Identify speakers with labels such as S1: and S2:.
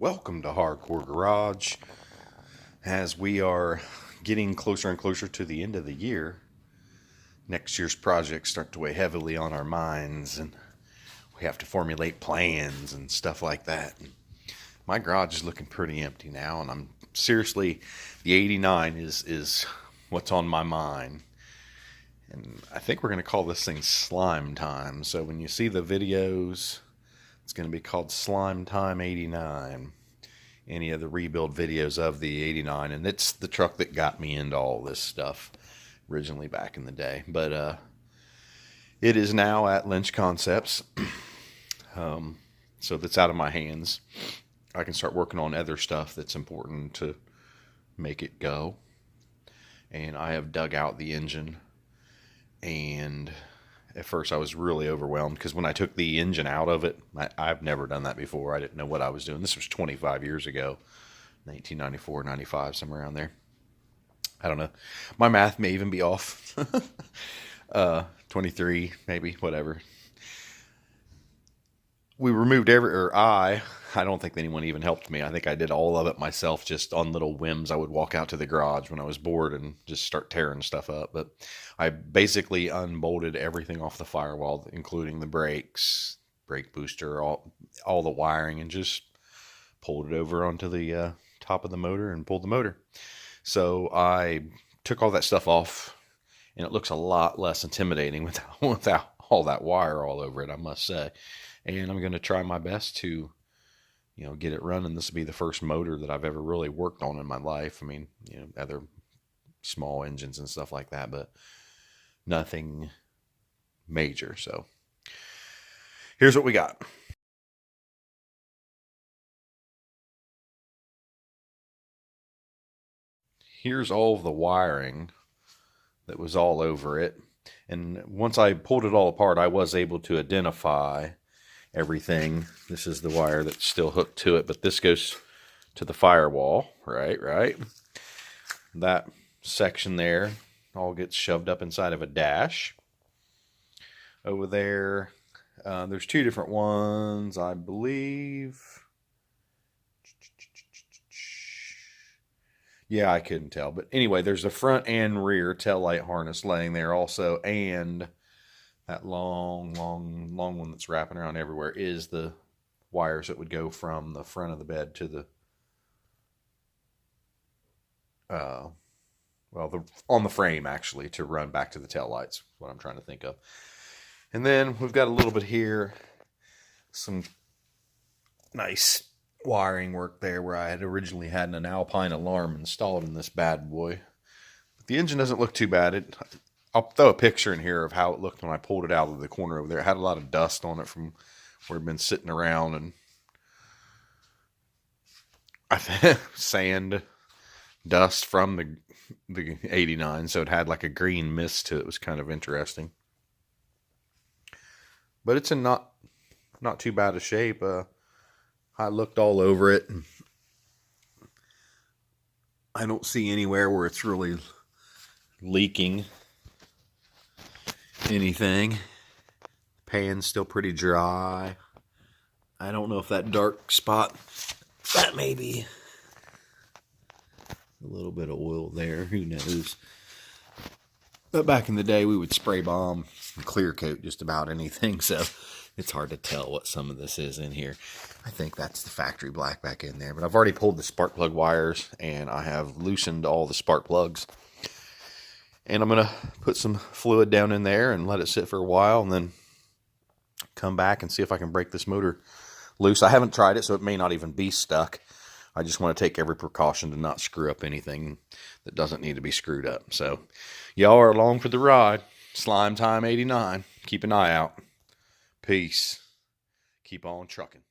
S1: Welcome to Hardcore Garage. As we are getting closer and closer to the end of the year, next year's projects start to weigh heavily on our minds, and we have to formulate plans and stuff like that. And my garage is looking pretty empty now, and I'm seriously, the 89 is what's on my mind. And I think we're going to call this thing Slime Time. So when you see the videos, it's going to be called Slime Time 89. Any of the rebuild videos of the 89. And it's the truck that got me into all this stuff originally back in the day. But it is now at Lynch Concepts. So that's out of my hands. I can start working on other stuff that's important to make it go. And I have dug out the engine. And at first I was really overwhelmed because when I took the engine out of it, I've never done that before. I didn't know what I was doing. This was 25 years ago, 1994, 95, somewhere around there. I don't know. My math may even be off. 23, maybe, whatever. We removed I don't think anyone even helped me. I think I did all of it myself, just on little whims. I would walk out to the garage when I was bored and just start tearing stuff up. But I basically unbolted everything off the firewall, including the brakes, brake booster, all the wiring, and just pulled it over onto the top of the motor and pulled the motor. So I took all that stuff off, and it looks a lot less intimidating without all that wire all over it, I must say. And I'm going to try my best to, get it running. This will be the first motor that I've ever really worked on in my life. I mean, other small engines and stuff like that, but nothing major. So here's what we got. Here's all of the wiring that was all over it. And once I pulled it all apart, I was able to identify everything. This is the wire that's still hooked to it, but this goes to the firewall, right? That section there all gets shoved up inside of a dash. Over there, there's two different ones, I believe. Yeah, I couldn't tell. But anyway, there's a front and rear taillight harness laying there also, and that long one that's wrapping around everywhere is the wires that would go from the front of the bed to the on the frame, actually, to run back to the tail lights, what I'm trying to think of. And then we've got a little bit here, some nice wiring work there where I had originally had an Alpine alarm installed in this bad boy. But the engine doesn't look too bad. I'll throw a picture in here of how it looked when I pulled it out of the corner over there. It had a lot of dust on it from where it had been sitting around, and I think sand, dust from the 89, so it had like a green mist to it. It was kind of interesting. But it's in not too bad a shape. I looked all over it, and I don't see anywhere where it's really leaking anything. Pan's still pretty dry. I don't know if that dark spot, that may be a little bit of oil there, who knows. But back in the day, we would spray bomb and clear coat just about anything, so it's hard to tell what some of this is in here. I think that's the factory black back in there, but I've already pulled the spark plug wires, and I have loosened all the spark plugs. And I'm going to put some fluid down in there and let it sit for a while, and then come back and see if I can break this motor loose. I haven't tried it, so it may not even be stuck. I just want to take every precaution to not screw up anything that doesn't need to be screwed up. So y'all are along for the ride. Slime Time 89. Keep an eye out. Peace. Keep on trucking.